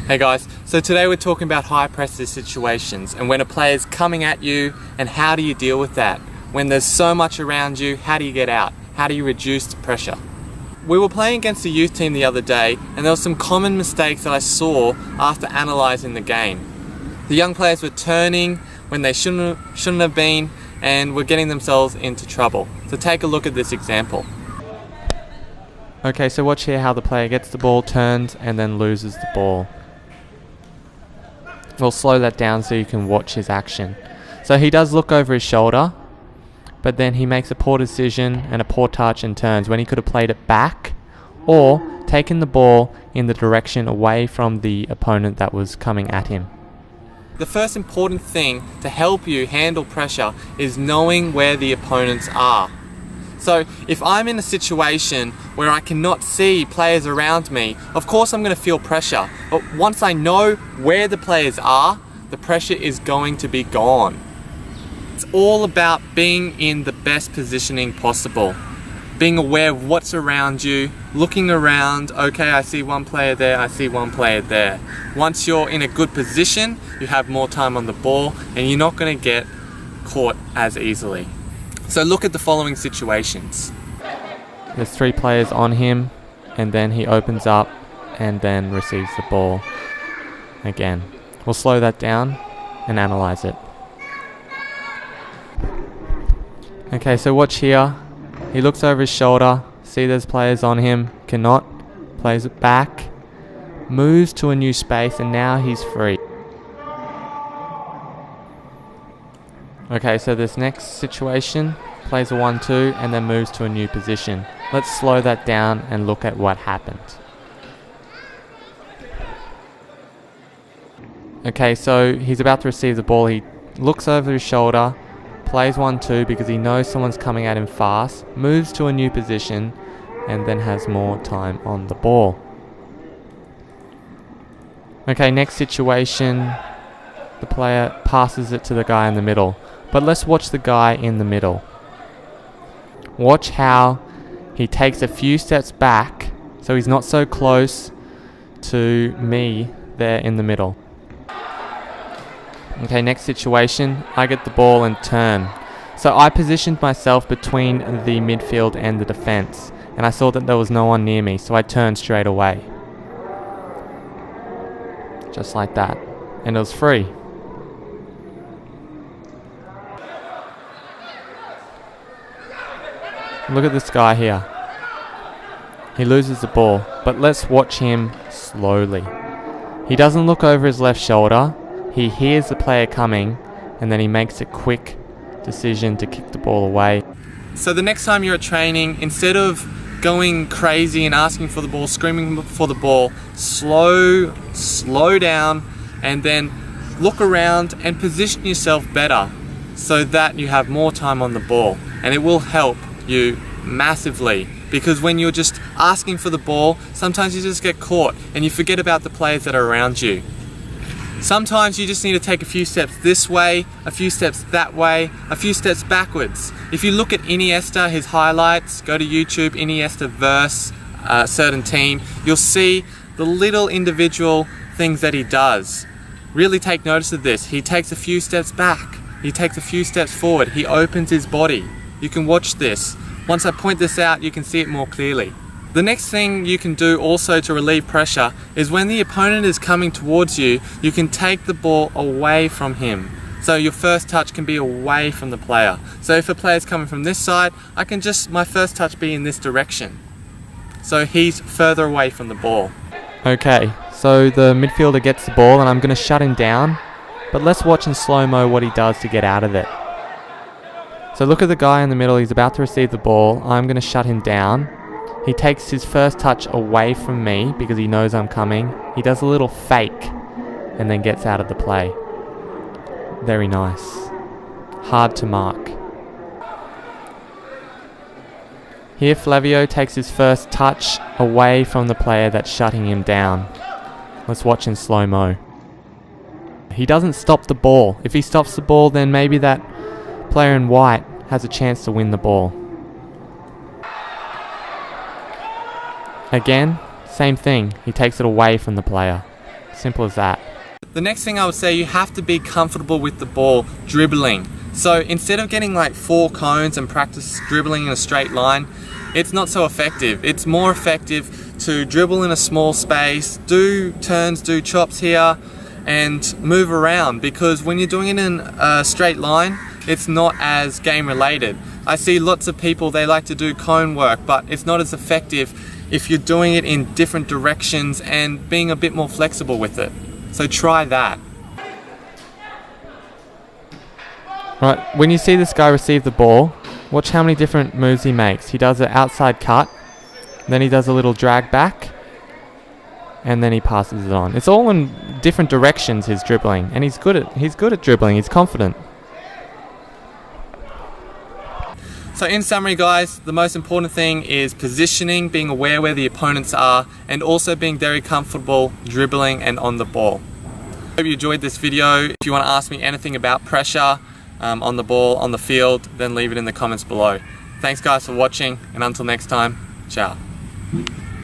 Hey guys, so today we're talking about high pressure situations and when a player's coming at you and how do you deal with that? When there's so much around you, how do you get out? How do you reduce the pressure? We were playing against a youth team the other day and there were some common mistakes that I saw after analysing the game. The young players were turning when they shouldn't have been and were getting themselves into trouble. So take a look at this example. Okay, so watch here how the player gets the ball, turns and then loses the ball. We'll slow that down so you can watch his action. So he does look over his shoulder, but then he makes a poor decision and a poor touch and turns when he could have played it back or taken the ball in the direction away from the opponent that was coming at him. The first important thing to help you handle pressure is knowing where the opponents are. So if I'm in a situation where I cannot see players around me, of course I'm going to feel pressure. But once I know where the players are, the pressure is going to be gone. It's all about being in the best positioning possible. Being aware of what's around you, looking around, okay, I see one player there, I see one player there. Once you're in a good position, you have more time on the ball and you're not going to get caught as easily. So look at the following situations. There's 3 players on him and then he opens up and then receives the ball again. We'll slow that down and analyze it. Okay, so watch here. He looks over his shoulder, see there's players on him, cannot, plays it back, moves to a new space and now he's free. Okay, so this next situation, plays a 1-2 and then moves to a new position. Let's slow that down and look at what happened. Okay, so he's about to receive the ball. He looks over his shoulder, plays 1-2 because he knows someone's coming at him fast, moves to a new position and then has more time on the ball. Okay, next situation, the player passes it to the guy in the middle. But let's watch the guy in the middle. Watch how he takes a few steps back so he's not so close to me there in the middle. Okay, next situation, I get the ball and turn. So I positioned myself between the midfield and the defense and I saw that there was no one near me, so I turned straight away. Just like that. And it was free. Look at this guy here. He loses the ball, but let's watch him slowly. He doesn't look over his left shoulder. He hears the player coming, and then he makes a quick decision to kick the ball away. So the next time you're at training, instead of going crazy and asking for the ball, screaming for the ball, slow down, and then look around and position yourself better so that you have more time on the ball, and it will help you massively, because when you're just asking for the ball, sometimes you just get caught and you forget about the players that are around you. Sometimes you just need to take a few steps this way, a few steps that way, a few steps backwards. If you look at Iniesta, his highlights, go to YouTube, Iniesta versus a certain team, you'll see the little individual things that he does. Really take notice of this. He takes a few steps back, he takes a few steps forward, he opens his body. You can watch this. Once I point this out, you can see it more clearly. The next thing you can do also to relieve pressure is when the opponent is coming towards you, you can take the ball away from him. So your first touch can be away from the player. So if a player is coming from this side, I can just, my first touch be in this direction. So he's further away from the ball. Okay, so the midfielder gets the ball and I'm going to shut him down, but let's watch in slow-mo what he does to get out of it. So look at the guy in the middle, he's about to receive the ball, I'm going to shut him down. He takes his first touch away from me because he knows I'm coming. He does a little fake and then gets out of the play. Very nice. Hard to mark. Here Flavio takes his first touch away from the player that's shutting him down. Let's watch in slow-mo. He doesn't stop the ball. If he stops the ball, then maybe that player in white has a chance to win the ball. Again, same thing. He takes it away from the player. Simple as that. The next thing I would say, you have to be comfortable with the ball dribbling. So instead of getting like 4 cones and practice dribbling in a straight line, it's not so effective. It's more effective to dribble in a small space, do turns, do chops here, and move around, because when you're doing it in a straight line, it's not as game related. I see lots of people, they like to do cone work, but it's not as effective if you're doing it in different directions and being a bit more flexible with it. So try that. Right, when you see this guy receive the ball, watch how many different moves he makes. He does an outside cut, then he does a little drag back, and then he passes it on. It's all in different directions, his dribbling, and he's good at dribbling. He's confident. So in summary, guys, the most important thing is positioning, being aware where the opponents are, and also being very comfortable dribbling and on the ball. Hope you enjoyed this video. If you want to ask me anything about pressure on the ball, on the field, then leave it in the comments below. Thanks guys for watching, and until next time, ciao.